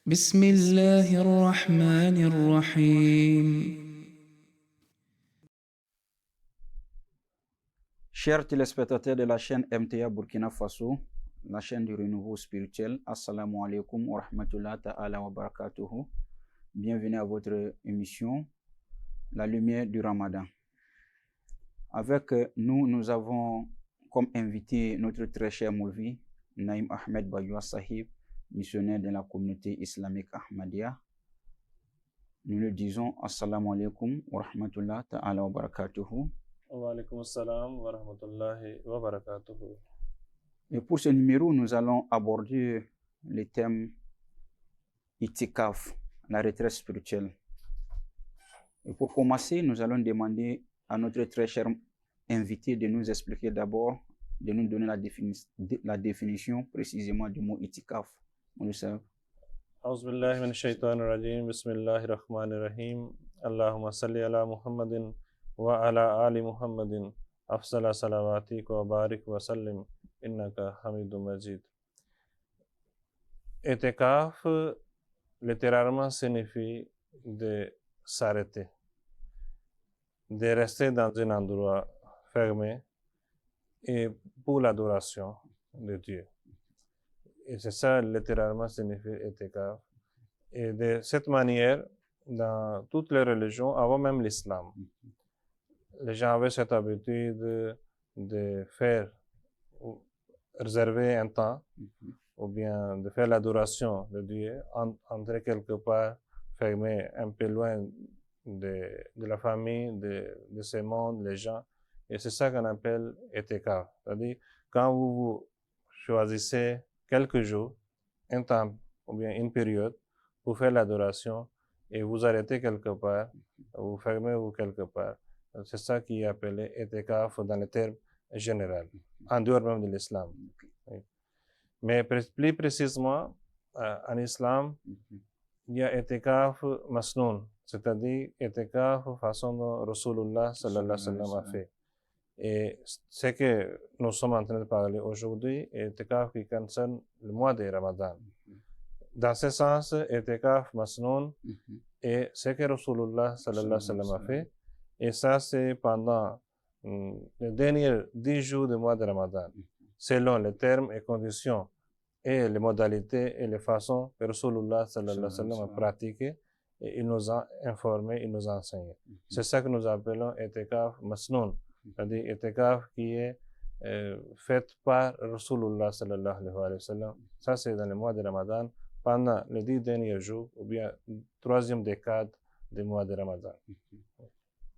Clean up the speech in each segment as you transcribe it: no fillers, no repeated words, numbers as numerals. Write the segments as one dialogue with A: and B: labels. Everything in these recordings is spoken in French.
A: بسم الله الرحمن الرحيم.
B: Chers téléspectateurs de la chaîne MTA Burkina Faso, la chaîne du renouveau spirituel, Assalamu alaikum wa rahmatullahi ta'ala wa barakatuhu. Bienvenue à votre émission La lumière du Ramadan. Avec nous avons comme invité notre très cher Moulvi, Naïm Ahmed Bayoua Sahib, missionnaire de la communauté islamique Ahmadiyya. Nous le disons Assalamu alaikum wa rahmatullahi ta'ala wa barakatuhu.
C: Wa alaikum assalam wa rahmatullahi wa barakatuhu.
B: Et pour ce numéro, nous allons aborder le thème Itikaf, la retraite spirituelle. Et pour commencer, nous allons demander à notre très cher invité de nous expliquer d'abord, de nous donner la définition précisément du mot Itikaf.
C: أعوذ بالله من الشيطان الرجيم بسم الله الرحمن الرحيم اللهم صل على محمد وعلى آل محمد أفضل صلواتك وبارك وسلم إنك حميد مجيد. Itikaf littéralement signifie de s'arrêter, de rester dans un endroit fermé et pour l'adoration de Dieu. Et c'est ça littéralement signifie itikaf. Et de cette manière, dans toutes les religions, avant même l'islam, les gens avaient cette habitude de faire, réserver un temps, ou bien de faire l'adoration de Dieu, entrer quelque part, fermé, un peu loin de la famille, de ce monde, les gens. Et c'est ça qu'on appelle itikaf. C'est-à-dire, quand vous choisissez quelques jours, un temps ou bien une période pour faire l'adoration et vous arrêtez quelque part, vous fermez vous quelque part. C'est ça qui est appelé itikaf dans le terme général, en dehors même de l'islam. Oui. Mais plus précisément, en islam, il y a itikaf masnoun, c'est-à-dire itikaf façon dont Rasulullah sallallahu alayhi wa sallam a fait. Et ce que nous sommes en train de parler aujourd'hui est itikaf qui concerne le mois de Ramadan. Dans ce sens, itikaf masnoun est ce que Rasulullah sallallahu alayhi wa sallam a fait. Et ça, c'est pendant les derniers 10 jours du mois de Ramadan, selon les termes et conditions et les modalités et les façons que Rasulullah sallallahu alayhi wa sallam a pratiqué. Et il nous a informé, il nous a enseigné. C'est ça que nous appelons itikaf masnoun. C'est-à-dire itikaf qui est fait par Rasulullah sallallahu alayhi wa sallam. Ça, c'est dans le mois de Ramadan, pendant les 10 derniers jours, ou bien troisième décade du mois de Ramadan.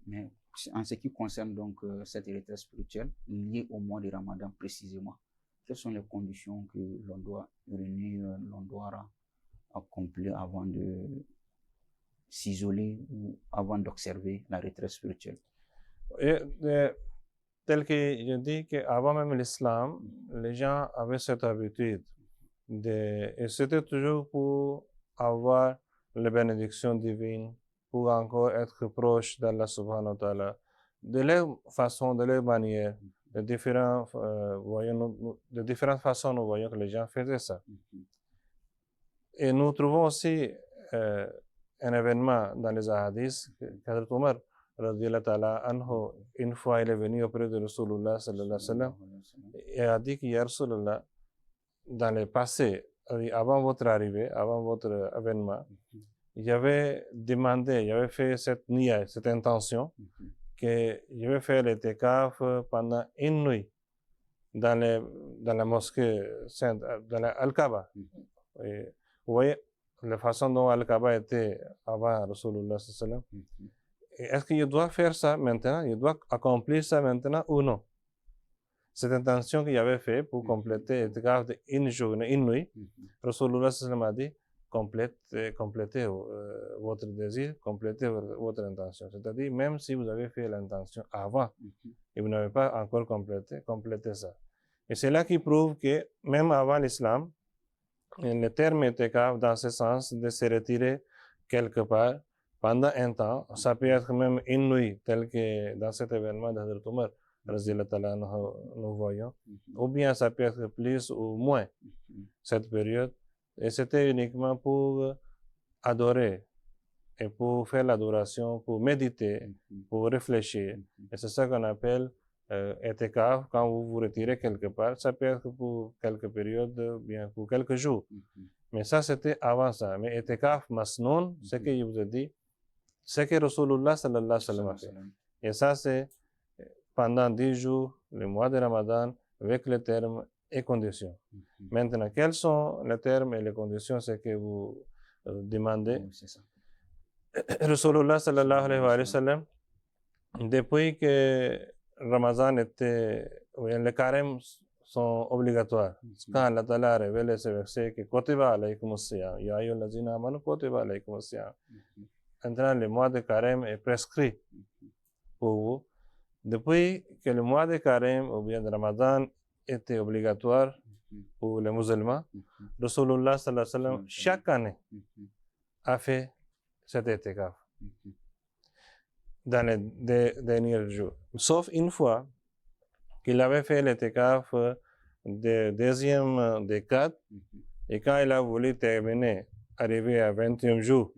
B: Mais en ce qui concerne donc cette retraite spirituelle liée au mois de Ramadan précisément, quelles sont les conditions que l'on doit réunir, l'on doit accomplir avant de s'isoler ou avant d'observer la retraite spirituelle?
C: Tel que je dis qu'avant même l'islam, les gens avaient cette habitude et c'était toujours pour avoir les bénédictions divines, pour encore être proche d'Allah subhanahu wa ta'ala, de leur façon, de leur manière, de différentes façons, nous voyons que les gens faisaient ça. Et nous trouvons aussi un événement dans les hadiths, qu'Hadrat Omar, une fois il est venu auprès de Rasulullah sallallahu alayhi wa sallam et a dit qu'il y a Rasulullah, dans le passé, avant votre arrivée, avant votre événement, il avait demandé, il avait fait cette niya, cette intention, que je vais faire l'itikaf pendant une nuit dans la mosquée sainte, dans Al-Kaaba. Vous voyez la façon dont Al-Kaaba était avant Rasulullah sallallahu alayhi wa sallam. Est-ce qu'il doit faire ça maintenant? Il doit accomplir ça maintenant ou non? Cette intention qu'il avait fait pour compléter l'itikaf d'une journée, une nuit, Rasulullah sallallahu alayhi wa sallam a dit complétez votre désir, complétez votre intention. C'est-à-dire, même si vous avez fait l'intention avant et vous n'avez pas encore complété, complétez ça. Et c'est là qui prouve que même avant l'islam, le terme itikaf dans ce sens de se retirer quelque part pendant un temps, ça peut être même une nuit, tel que dans cet événement d'Hadrat Omar, nous voyons, ou bien ça peut être plus ou moins cette période. Et c'était uniquement pour adorer et pour faire l'adoration, pour méditer, pour réfléchir. Et c'est ça qu'on appelle etikaf. Quand vous vous retirez quelque part, ça peut être pour quelques périodes, bien pour quelques jours. Mais ça, c'était avant ça. Mais etikaf masnoun, ce que je vous ai dit, c'est que Rasulullah sallallahu alayhi wa sallam a fait. Et ça, c'est pendant 10 jours, le mois de Ramadan, avec les termes et conditions. Maintenant, quels sont les termes et les conditions, c'est que vous demandez. Rasulullah sallallahu alayhi wa sallam, depuis que Ramadan était, les carêmes sont obligatoires. Quand Allah Ta'ala a révélé ce verset que Kotiba alaykum as-siyam, ya ayyuhallazina amanu Kotiba alaykum as-siyam. Maintenant, le mois de carême est prescrit pour vous. Depuis que le mois de carême ou bien de Ramadan était obligatoire pour les musulmans, Rasulullah sallallahu alayhi wa sallam, chaque année, a fait cet etikaf dans les derniers jours. Sauf une fois qu'il avait fait l'etikaf de deuxième décade et quand il a voulu terminer, arrivé à 21e jour,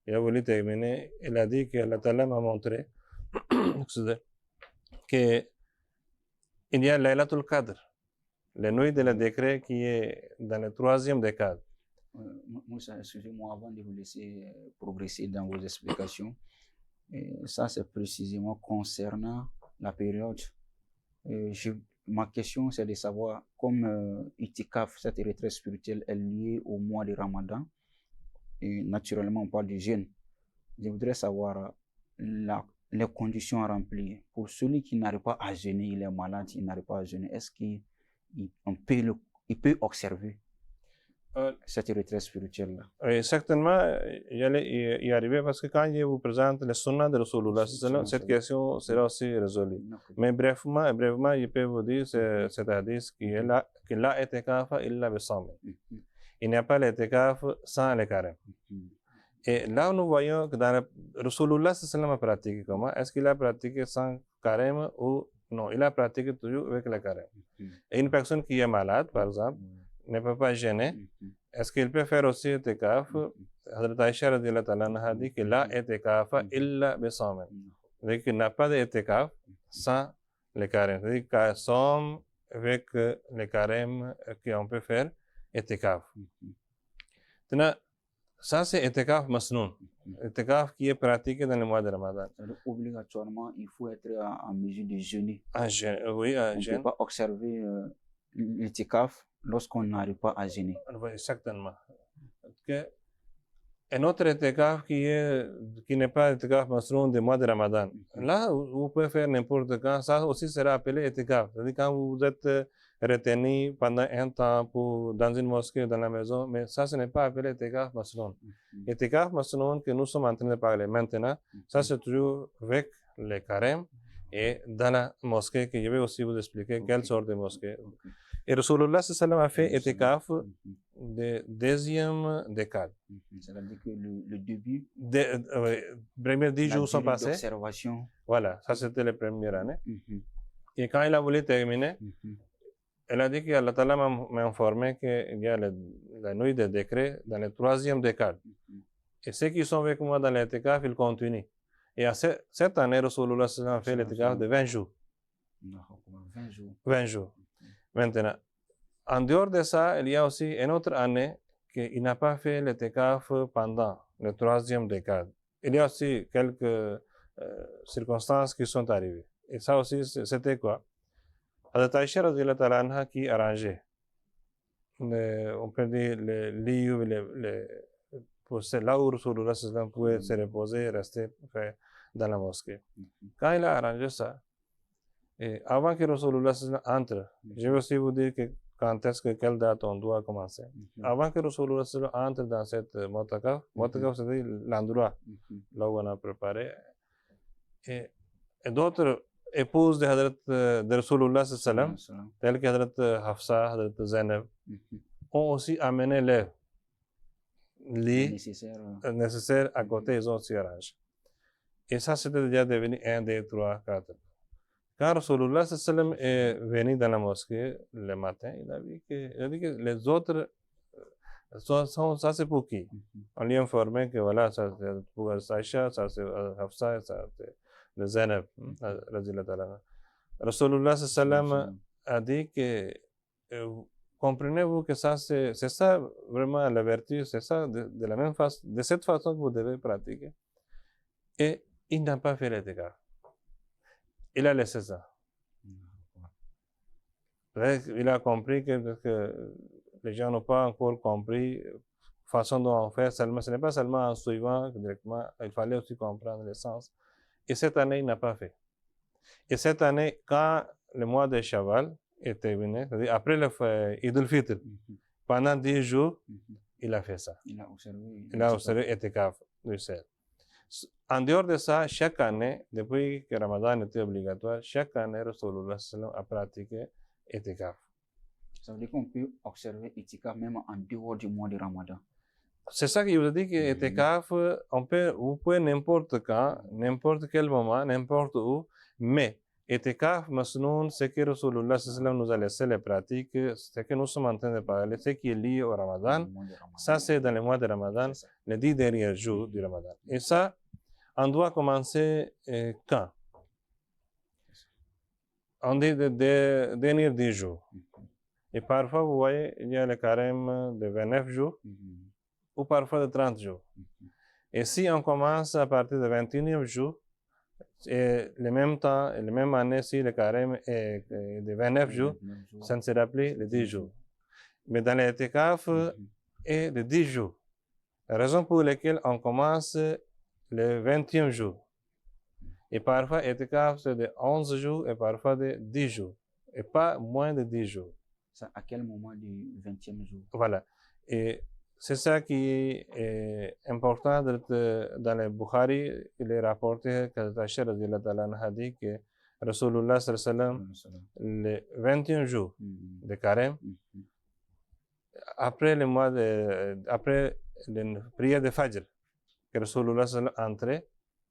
C: il a voulu terminer, il a dit que Allah Ta'ala m'a montré qu'il y a Laylatul Qadr, la nuit de le décret qui est dans le 3e décade.
B: Moussa, excusez-moi, avant de vous laisser progresser dans vos explications, ça c'est précisément concernant la période. Ma question c'est de savoir, comme Itikaf, cette retraite spirituelle est liée au mois de Ramadan, et naturellement on parle du jeûne, je voudrais savoir les conditions à remplir. Pour celui qui n'arrive pas à jeûner, il est malade, il n'arrive pas à jeûner, est-ce qu'il peut observer cette retraite spirituelle-là?
C: Oui, certainement, il allait y arriver parce que quand je vous présente le sunnah de Rasulullah, cette question sera aussi résolue. Mais brièvement, je peux vous dire cet hadith qui est là, que la etikaf illa bisawm. Il n'y a pas l'etikaf sans le carême. Et là, nous voyons que dans Rasulullah a pratiqué comment? Est-ce qu'il a pratiqué sans carême ou non? Il a pratiqué toujours avec le carême. Et une personne qui est malade, par exemple, ne peut pas gêner. Est-ce qu'il peut faire aussi etikaf? Hazrat Aisha radhiyallahu ta'ala anha dit que la etikaf illa bisawm. C'est-à-dire qu'il n'a pas d'etikaf sans le carême. C'est-à-dire qu'il somme avec le carême qu'on peut faire etikaf. Maintenant, ça c'est etikaf masnoun. Etikaf qui est pratiqué dans le mois de Ramadan.
B: Obligatoirement, il faut être en mesure de jeûner.
C: Oui,
B: on ne peut pas observer l'etikaf lorsqu'on n'arrive pas à jeûner.
C: Oui, exactement. Un autre etikaf qui n'est pas etikaf masnoun du mois de Ramadan. Là, vous pouvez faire n'importe quand. Ça aussi sera appelé etikaf. C'est-à-dire quand vous êtes retenu pendant un temps dans une mosquée ou dans la maison, mais ça, ce n'est pas appelé etikaf masnoun. Etikaf masnoun que nous sommes en train de parler maintenant, ça c'est toujours avec les carêmes et dans la mosquée que je vais aussi vous expliquer quelle sorte de mosquée. Et Rasulullah sallam a fait etikaf de deuxième décade.
B: C'est-à-dire que le début,
C: premiers 10 jours sont passés.
B: D'observation.
C: Voilà, ça c'était la première année. Et quand il a voulu terminer, elle a dit que Allah Ta'ala m'a informé qu'il y a la nuit de décret dans le 3e décade. Et ceux qui sont avec moi dans l'etikaf, ils continuent. Et à cette année, Rasulullah a fait l'etikaf de 20 jours. 20 jours. Maintenant, en dehors de ça, il y a aussi une autre année qu'il n'a pas fait l'etikaf pendant le 3e décade. Il y a aussi quelques circonstances qui sont arrivées. Et ça aussi, c'était quoi? Hazrat Aisha radhiyallahu ta'ala anha qui arrangeait, on peut dire, les lieux, là où Rasulullah sallam pouvait se reposer, rester dans la mosquée. Quand il a arrangé ça, et avant que Rasulullah sallam entre, je vais aussi vous dire quand est-ce que, quelle date on doit commencer. Avant que Rasulullah sallam entre dans cette motakaf, c'est-à-dire l'endroit là où on a préparé, et d'autres épouses de Rasulullah sallam, telles que Hazrat Hafsa, Hazrat Zainab, ont aussi amené les lits nécessaires à côté, ils ont aussi arrangé. Et ça, c'était déjà devenu 1, 2, 3, 4. Quand Rasulullah sallam est venu dans la mosquée le matin, il a dit que les autres Ça c'est pour qui? On lui a informé que voilà, ça c'est pour Saïcha, ça c'est Hafsa, ça c'est le Zainab. Rasulullah sallam a dit que comprenez-vous que ça c'est ça vraiment la vertu, c'est ça de la même façon, de cette façon que vous devez pratiquer. Et il n'a pas fait l'étikaf. Il a laissé ça. Il a compris que les gens n'ont pas encore compris la façon dont on fait. Seulement, ce n'est pas seulement en suivant directement, il fallait aussi comprendre le sens. Et cette année, il n'a pas fait. Et cette année, quand le mois de Shawwal était venu, c'est-à-dire après le Eid al-Fitr, pendant 10 jours, il a fait ça. Il a observé Etikaf du sel. En dehors de ça, chaque année, depuis que Ramadan était obligatoire, chaque année, Rasulullah a pratiqué Etikaf.
B: Ça veut dire qu'on peut observer Etikaf même en dehors du mois de Ramadan.
C: C'est ça que je vous dis que Etikaf, vous pouvez n'importe quand, n'importe quel moment, n'importe où, mais Etikaf, Masnoun, c'est que Rasulullah nous a laissé les pratiques, c'est que nous sommes en train de parler, c'est qui est lié au Ramadan. Ça, c'est dans le mois de Ramadan, les 10 derniers jours du Ramadan. Et ça, on doit commencer quand? On dit les derniers 10 jours. Et parfois, vous voyez, il y a le carême de 29 jours ou parfois de 30 jours. Et si on commence à partir du 21e jour, et le même temps, et la même année, si le carême est de 29 jours, ça ne sera plus les 10 jours. Mais dans l'Etikaf, est de 10 jours. La raison pour laquelle on commence le 20e jour. Et parfois, Etikaf, c'est de 11 jours et parfois de 10 jours. Et pas moins de 10 jours.
B: Ça, à quel moment du 20e jour?
C: Voilà. Et c'est ça qui est important dans le Bukhari. Il est rapporté que Aïcha a dit que Rasulullah sallam, le 21 jour de carême, après le mois après la prière de Fajr, que Rasulullah sallam entrait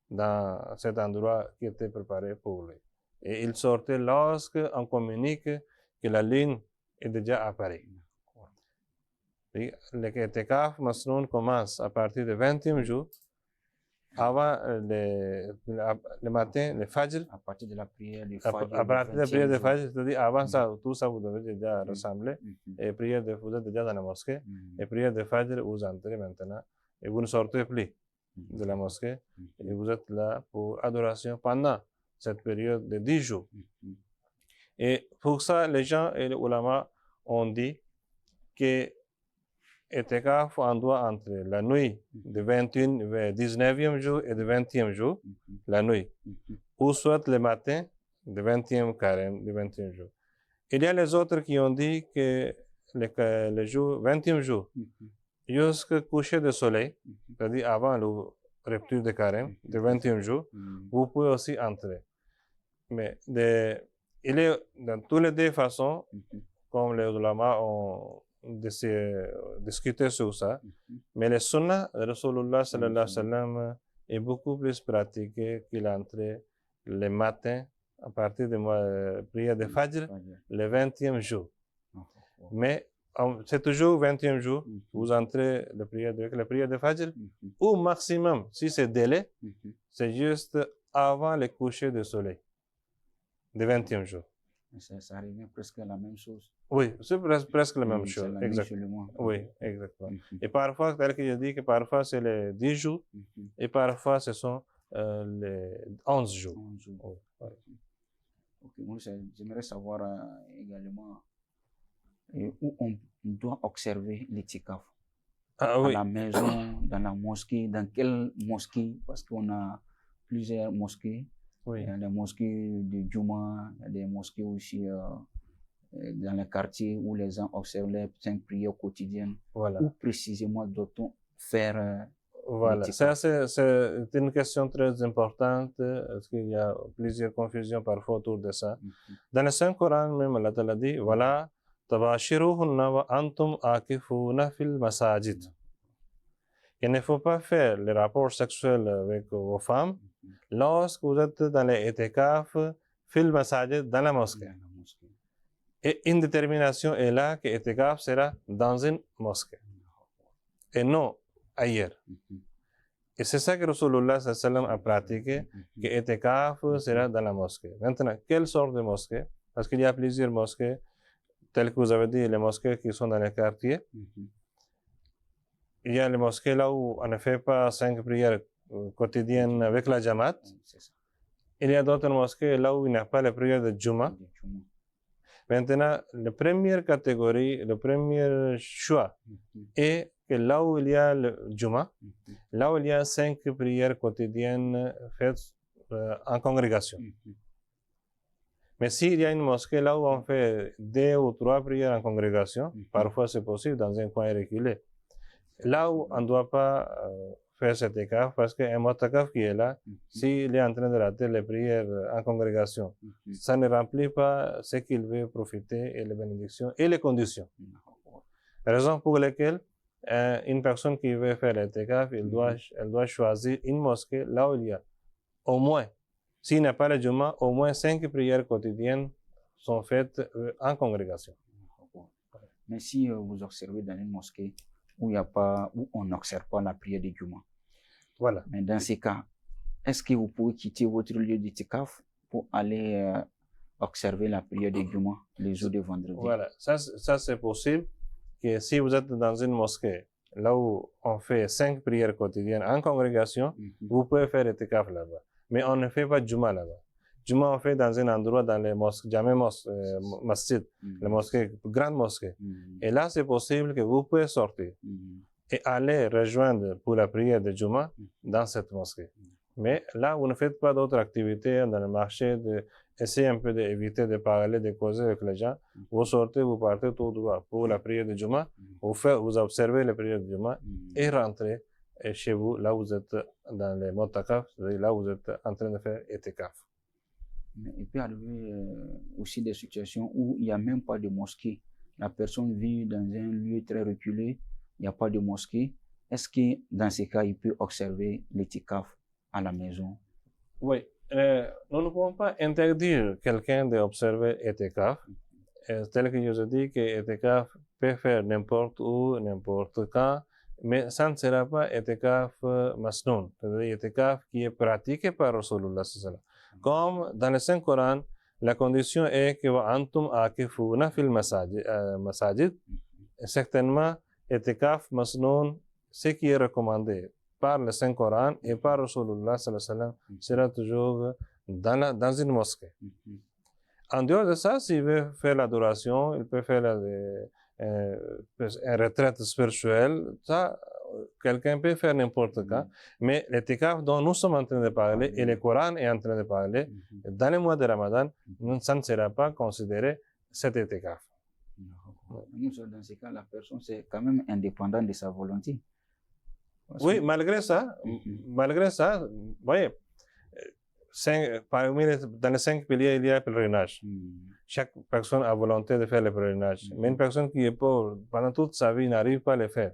C: dans cet endroit qui était préparé pour lui. Et il sortait lorsqu'on communique que la lune est déjà apparue. L'Etikaf Masnoun commence à partir du 20e jour, avant le matin, le Fajr.
B: À partir de la prière du Fajr.
C: À partir de la prière du Fajr, c'est-à-dire avant ça, tout ça vous devez déjà rassembler. Et prière vous êtes déjà dans la mosquée. Et prière de Fajr, vous entrez maintenant. Et vous ne sortez plus de la mosquée. Et vous êtes là pour adoration pendant cette période de 10 jours. Et pour ça, les gens et les ulama ont dit que Etikaf, on doit entrer la nuit du 19e jour et du 20e jour, la nuit, ou soit le matin du 20e carême, du 20e jour. Il y a les autres qui ont dit que le jour, 20e jour, jusqu'au coucher du soleil, c'est-à-dire avant la rupture de carême, du 20e jour, vous pouvez aussi entrer. Mais il est dans toutes les deux façons, comme les ulama ont discuté sur ça, mais le sunnah de Rasulullah sallallahu alayhi wa sallam est beaucoup plus pratiqué qu'il entrait le matin à partir de la prière de Fajr, le 20e jour. Mais c'est toujours 20e jour, vous entrez la prière de Fajr, ou maximum, si c'est délai, c'est juste avant le coucher du soleil, le 20e jour.
B: Ça revient presque à la même chose.
C: Oui, c'est presque la même chose.
B: Exactement.
C: Oui, exactement. Et parfois, tel que je dis que parfois c'est les 10 jours et parfois ce sont les 11 jours.
B: 11 jours. Ok, moi j'aimerais savoir également où on doit observer l'Etikaf. À la maison, dans la mosquée, dans quelle mosquée? Parce qu'on a plusieurs mosquées. Il y a des mosquées de Juma, il y a des mosquées aussi dans les quartiers où les gens observent les 5 prières quotidiennes. Où précisément doit-on faire
C: Voilà, ça c'est une question très importante parce qu'il y a plusieurs confusions parfois autour de ça. Dans le Saint-Coran même, Allah Ta'ala dit, voilà, tabashiruhunna wa antum akifuna fil masajid. Il ne faut pas faire les rapports sexuels avec vos femmes lorsque vous êtes dans les Etikaf, fil masajid, dans la mosquée. Et une détermination est là que Etikaf sera dans une mosquée. et non ailleurs. Et c'est ça que Rasulullah sallam a pratiqué, que itikaf sera dans la mosquée. Maintenant, quelle sorte de mosquée? Parce qu'il y a plusieurs mosquées, telles que vous avez dit, les mosquées qui sont dans les quartiers. Il y a les mosquées là où on ne fait pas 5 prières quotidiennes avec la Jamaat. Il y a d'autres mosquées là où il n'y a pas les prières de Juma. Maintenant, la première catégorie, le premier choix est que là où il y a le Juma, là où il y a 5 prières quotidiennes faites en congrégation. Mais s'il y a une mosquée là où on fait 2 ou 3 prières en congrégation, parfois c'est possible dans un coin reculé. Là où on ne doit pas faire cet écart, parce qu'un motakaf qui est là, s'il est en train de rater les prières en congrégation, ça ne remplit pas ce qu'il veut profiter et les bénédictions et les conditions. Raison pour laquelle une personne qui veut faire l'écart, elle doit choisir une mosquée là où il y a au moins, s'il n'y a pas le Juma, au moins 5 prières quotidiennes sont faites en congrégation.
B: Mais si vous observez dans une mosquée où on n'observe pas la prière du Juma,
C: voilà.
B: Mais dans ces cas, est-ce que vous pouvez quitter votre lieu d'itikaf pour aller observer la prière du Juma les jours de vendredi?
C: Voilà, ça c'est possible que si vous êtes dans une mosquée, là où on fait 5 prières quotidiennes en congrégation, vous pouvez faire itikaf là-bas. Mais on ne fait pas Juma là-bas. Juma on fait dans un endroit dans les mosquées, jamais masjid, les mosquées, grandes mosquées. Et là c'est possible que vous pouvez sortir et aller rejoindre pour la prière de Juma dans cette mosquée. Mais là, vous ne faites pas d'autres activités dans le marché, essayez un peu d'éviter de parler, de causer avec les gens. Vous sortez, vous partez tout droit pour la prière de Juma, vous observez la prière de Juma et rentrez chez vous, là où vous êtes dans les motakaf, là où vous êtes en train de faire itikaf.
B: Mais il peut arriver aussi des situations où il n'y a même pas de mosquée. La personne vit dans un lieu très reculé, il n'y a pas de mosquée. Est-ce que dans ces cas, il peut observer l'itikaf à la maison?
C: Oui, nous ne pouvons pas interdire quelqu'un d'observer itikaf. Tel que je vous ai dit que itikaf peut faire n'importe où, n'importe quand, mais ça ne sera pas itikaf masnoun, c'est-à-dire itikaf qui est pratiqué par Rasulullah sallallahu alayhi wa sallam. Comme dans le Saint-Coran, la condition est que antum akifuna fil masajid. Certainement, itikaf masnoun, ce qui est recommandé par le Saint-Coran et par Rasulullah sallallahu alayhi wa sallam, sera toujours dans une mosquée. En dehors de ça, s'il veut faire l'adoration, il peut faire une retraite spirituelle, ça, quelqu'un peut faire n'importe quand, mais l'itikaf dont nous sommes en train de parler et le Coran est en train de parler, dans le mois de Ramadan, ça ne sera pas considéré cet itikaf.
B: Dans ce cas, la personne c'est quand même indépendante de sa volonté.
C: Oui, malgré ça, vous voyez, dans les 5 piliers, il y a le pèlerinage. Chaque personne a volonté de faire le pèlerinage. Mais une personne qui est pauvre, pendant toute sa vie, n'arrive pas à le faire.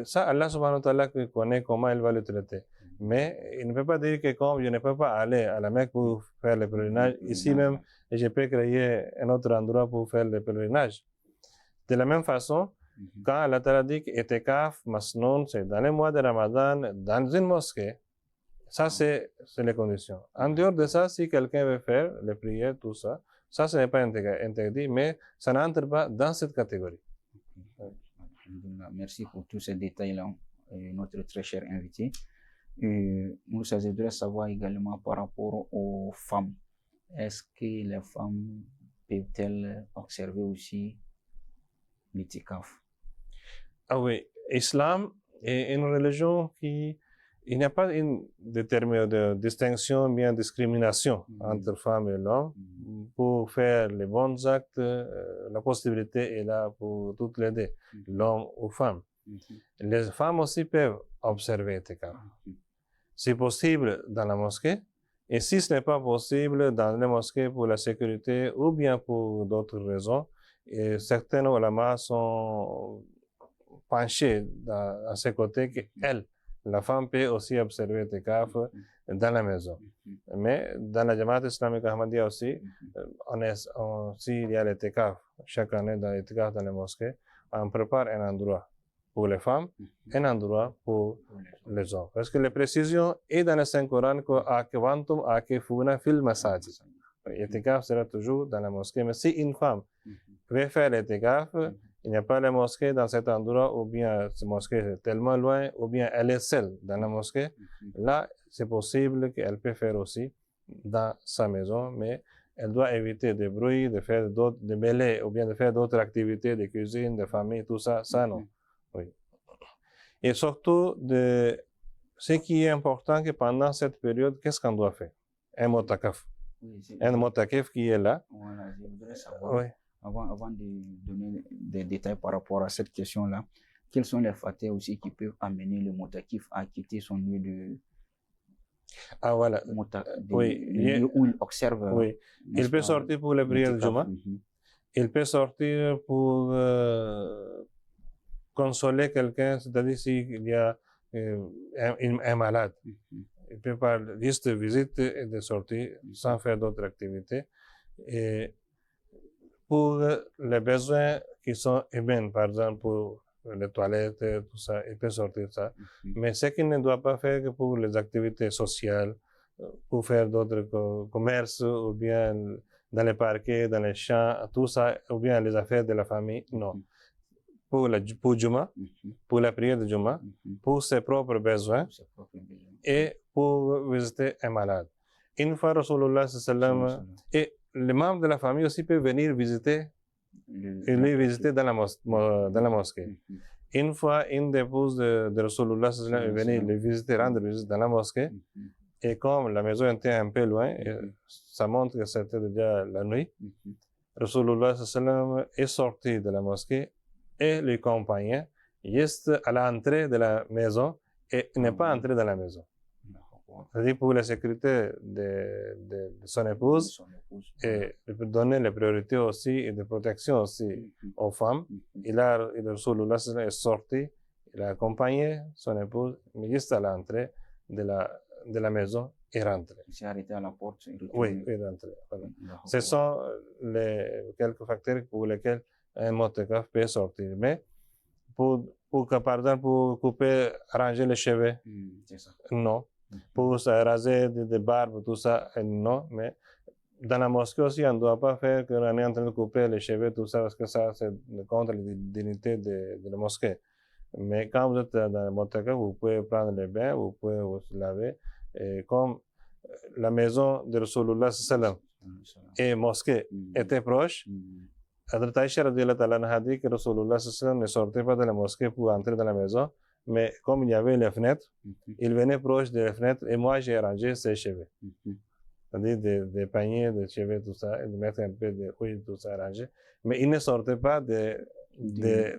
C: Ça, Allah subhanahu wa ta'ala connaît comment il va le traiter. Mais il ne peut pas dire que comme je ne peux pas aller à la Mecque pour faire le pèlerinage, ici même, je peux créer un autre endroit pour faire le pèlerinage. De la même façon, quand Allah ta'ala dit que itikaf, masnoun, c'est dans le mois de Ramadan, dans une mosquée, ça c'est les conditions. En dehors de ça, si quelqu'un veut faire les prières, tout ça, ça ce n'est pas interdit, mais ça n'entre pas dans cette catégorie.
B: Merci pour tous ces détails-là, notre très cher invité. Nous, ça voudrait savoir également par rapport aux femmes. Est-ce que les femmes peuvent-elles observer aussi l'itikaf?
C: Ah oui, l'islam est une religion qui, il n'y a pas de distinction, bien discrimination entre femmes et l'homme. Pour faire les bons actes, la possibilité est là pour toutes les deux, l'homme ou femme. Les femmes aussi peuvent observer l'itikaf. C'est possible dans la mosquée, et si ce n'est pas possible dans les mosquées pour la sécurité ou bien pour d'autres raisons, et certains ulama sont penchés à ce côté qu'elle, la femme peut aussi observer l'itikaf dans la maison. Mais dans la Jamaat islamique Ahmadiyya aussi, s'il y a l'itikaf, chaque année dans l'itikaf dans les mosquées, on prépare un endroit pour les femmes, un endroit pour les hommes. Parce que la précision est dans le Saint-Coran que Akivantum Akifuna fil Masajid. L'itikaf sera toujours dans la mosquée. Mais si une femme veut faire l'itikaf, il n'y a pas la mosquée dans cet endroit, ou bien cette mosquée est tellement loin, ou bien elle est seule dans la mosquée, là, c'est possible qu'elle peut faire aussi dans sa maison, mais elle doit éviter des bruits, de faire d'autres, de mêler, ou bien de faire d'autres activités de cuisine, de famille, tout ça, ça non. Oui. Et surtout, ce qui est important, que pendant cette période, qu'est-ce qu'on doit faire? Un motakaf. Un motakaf qui est là.
B: Voilà, je voudrais savoir.
C: Oui.
B: Avant de donner des détails par rapport à cette question-là, quels sont les facteurs aussi qui peuvent amener le motakif à quitter son lieu de
C: voilà.
B: lieu où il observe.
C: Oui. Il peut sortir pour la prière de Juma. Il peut sortir pour consoler quelqu'un, c'est-à-dire s'il y a un malade. Il peut par juste de visite et de sortir sans faire d'autres activités. Et pour les besoins qui sont humains, par exemple pour les toilettes, tout ça, il peut sortir ça. Mais ce qu'il ne doit pas faire que pour les activités sociales, pour faire d'autres commerces, ou bien dans les parquets, dans les champs, tout ça, ou bien les affaires de la famille, non. Pour Juma, pour la prière de Juma, pour ses propres besoins et pour visiter un malade. Une fois Rasulullah sallam, et les membres de la famille aussi peuvent venir visiter, visiter dans la mosquée. Une fois, une des épouses de Rasulullah sallam est venue le visiter, rendre visite dans la mosquée, et comme la maison était un peu loin, ça montre que c'était déjà la nuit, Rasulullah sallam est sorti de la mosquée et les compagnons juste à l'entrée de la maison et n'est pas entré dans la maison. C'est-à-dire pour la sécurité de son épouse et pour donner la priorité aussi et de protection aussi aux femmes. Il Rasulullah est sorti, il a accompagné son épouse, mais juste à l'entrée de la maison et rentré.
B: Il s'est arrêté à la porte.
C: Oui, il est rentré. Voilà. Ce sont quelques facteurs pour lesquels un motakaf peut sortir. Mais pour que, par exemple, pour couper, arranger les cheveux, non. Pour se raser des barbes, tout ça, non. Mais dans la mosquée aussi, on ne doit pas faire qu'on est en train de couper les cheveux, tout ça, parce que ça, c'est contre la dignité de la mosquée. Mais quand vous êtes dans le motakaf, vous pouvez prendre les bains, vous pouvez vous laver. Et comme la maison de Rasulullah sallam et mosquée étaient proches, Hadrat Aïcha radiyallahu ta'ala anha dit que Rasulullah sallam ne sortait pas de la mosquée pour entrer dans la maison, mais comme il y avait les fenêtres, il venait proche des fenêtres et moi j'ai arrangé ses cheveux. C'est-à-dire des paniers de cheveux, tout ça, et de mettre un peu de huile, tout ça arrangé. Mais il ne sortait pas de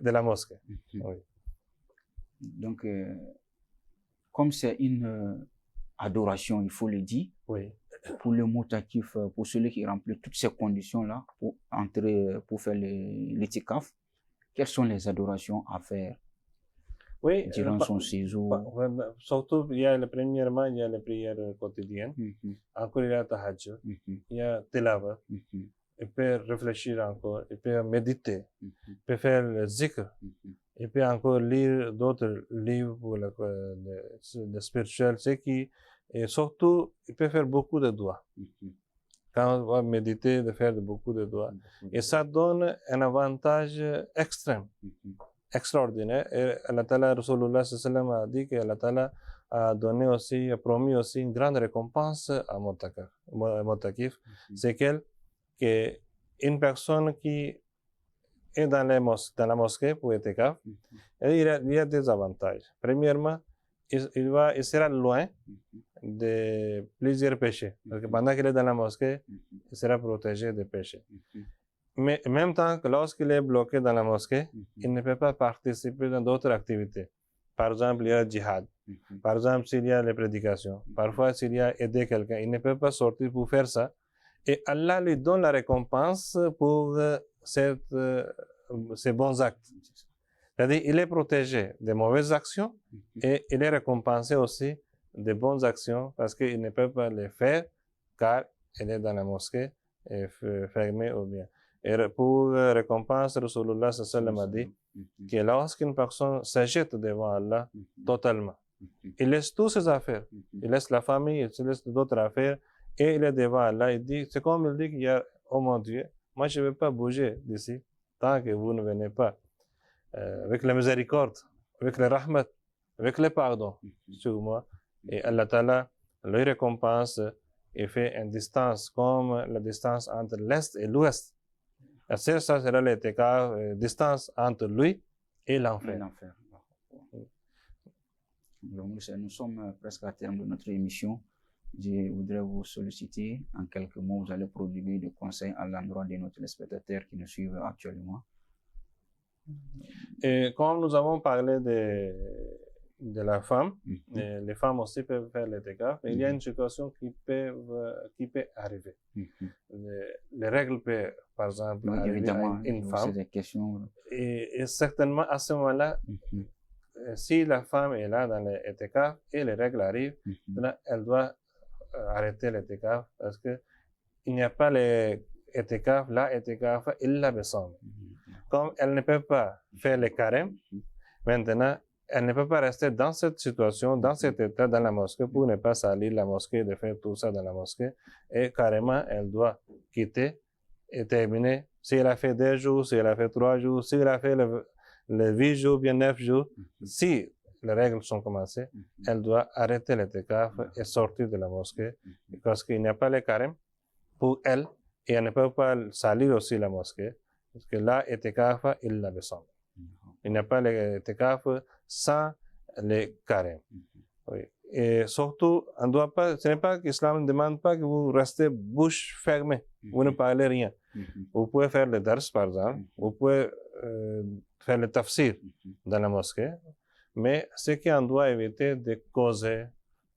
C: la mosquée. Oui.
B: Donc, comme c'est une adoration, il faut le dire,
C: oui.
B: Pour le motakif, pour celui qui remplit toutes ces conditions-là pour entrer, pour faire l'itikaf, quelles sont les adorations à faire durant son séjour?
C: Surtout, premièrement, il y a les prières quotidiennes. Encore, il y a tahajjud, il y a tilawa. Il peut réfléchir encore, il peut méditer, il peut faire le zikr, il peut encore lire d'autres livres pour le spirituel, et surtout, il peut faire beaucoup de doigts. Quand on va méditer, de faire beaucoup de doigts. Et ça donne un avantage extrême, extraordinaire. Et Allah Ta'ala, Rasulullah sallam a dit que Allah Ta'ala a donné aussi, a promis aussi une grande récompense à motakif. C'est qu'une personne qui est dans la mosquée pour itikaf, il y a des avantages. Premièrement, il sera loin de plusieurs péchés. Parce que pendant qu'il est dans la mosquée, il sera protégé des péchés. Mais en même temps que lorsqu'il est bloqué dans la mosquée, il ne peut pas participer dans d'autres activités. Par exemple, il y a le djihad. Par exemple, s'il y a les prédications. Parfois, s'il y a aider quelqu'un, il ne peut pas sortir pour faire ça. Et Allah lui donne la récompense pour ces bons actes. C'est-à-dire qu'il est protégé des mauvaises actions et il est récompensé aussi des bonnes actions parce qu'il ne peut pas les faire car il est dans la mosquée et fermé ou bien. Et pour récompense, Rasulullah sallam a dit que lorsqu'une personne s'agite devant Allah totalement, il laisse toutes ses affaires, il laisse la famille, il laisse d'autres affaires, et il est devant Allah, il dit, c'est comme il dit qu'il y a, oh mon Dieu, moi je ne vais pas bouger d'ici tant que vous ne venez pas avec la miséricorde, avec le rahmat, avec le pardon sur moi. Et Allah Ta'ala lui récompense et fait une distance comme la distance entre l'Est et l'Ouest. Et ça sera l'écart, distance entre lui et l'enfer.
B: Nous sommes presque à terme de notre émission. Je voudrais vous solliciter en quelques mots. Vous allez prodiguer des conseils à l'endroit de nos téléspectateurs qui nous suivent actuellement.
C: Et comme nous avons parlé de la femme, les femmes aussi peuvent faire l'écart. Il y a une situation qui peut arriver. Les règles peuvent, par exemple, arriver à une femme.
B: Des questions.
C: Et certainement, à ce moment-là, si la femme est là dans l'écart et les règles arrivent, là, elle doit arrêter l'écart parce que il n'y a pas l'écart, là, il l'a besoin. Comme elle ne peut pas faire les carême, maintenant, elle ne peut pas rester dans cette situation, dans cet état dans la mosquée pour ne pas salir la mosquée, de faire tout ça dans la mosquée. Et carrément, elle doit quitter et terminer. Si elle a fait 2 jours, si elle a fait 3 jours, si elle a fait les 8 jours, bien 9 jours, si les règles sont commencées, elle doit arrêter l'étikaf et sortir de la mosquée parce qu'il n'y a pas le carême pour elle et elle ne peut pas salir aussi la mosquée parce que là, l'étikaf, il l'a besoin. Il n'y a pas l'étikaf sans le carême. Oui. Et surtout, on doit pas, ce n'est pas que l'islam ne demande pas que vous restez bouche fermée, vous ne parlez rien. Vous pouvez faire le dars par exemple, vous pouvez faire le tafsir dans la mosquée, mais ce qu'on doit éviter de causer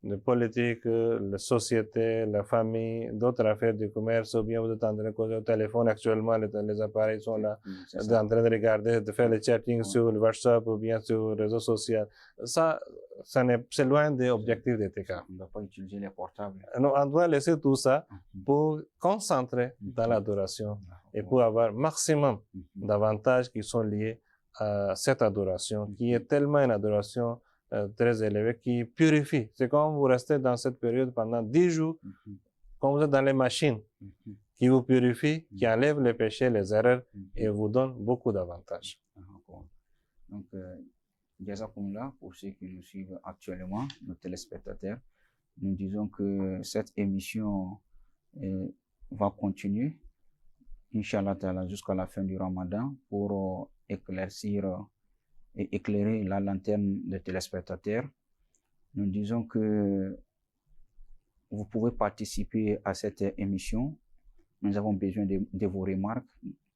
C: de politique, la société, la famille, d'autres affaires du commerce, ou bien vous êtes en train de causer au téléphone actuellement, les appareils sont là, vous êtes en train de regarder, de faire le chatting sur le WhatsApp ou bien sur les réseaux sociaux. Ça c'est loin des objectifs d'étikaf.
B: On ne doit pas utiliser les portables.
C: Non, on doit laisser tout ça pour concentrer dans l'adoration et pour avoir maximum d'avantages qui sont liés à cette adoration, qui est tellement une adoration très élevée, qui purifie. C'est comme vous restez dans cette période pendant 10 jours, comme vous êtes dans les machines, qui vous purifient, qui enlèvent les péchés, les erreurs, et vous donnent beaucoup d'avantages.
B: Donc, Jazakumullah, pour ceux qui nous suivent actuellement, nos téléspectateurs, nous disons que cette émission va continuer, Inch'Allah Ta'ala, jusqu'à la fin du Ramadan, pour éclaircir et éclairer la lanterne des téléspectateurs. Nous disons que vous pouvez participer à cette émission. Nous avons besoin de vos remarques,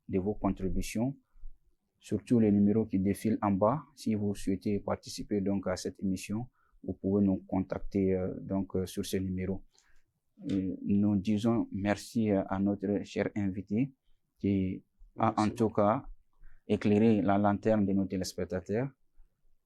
B: de vos contributions, surtout les numéros qui défilent en bas. Si vous souhaitez participer donc à cette émission, vous pouvez nous contacter donc sur ce numéro. Nous disons merci à notre cher invité qui a en tout cas éclairer la lanterne de nos téléspectateurs.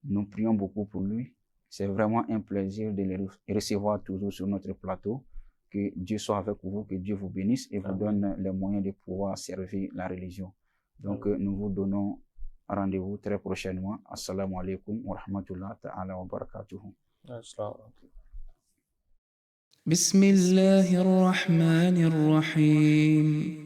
B: Nous prions beaucoup pour lui. C'est vraiment un plaisir de le recevoir toujours sur notre plateau. Que Dieu soit avec vous, que Dieu vous bénisse et vous donne les moyens de pouvoir servir la religion. Donc, nous vous donnons rendez-vous très prochainement. Assalamu alaikum wa rahmatullahi ta'ala wa barakatuhu.
A: بسم الله الرحمن الرحيم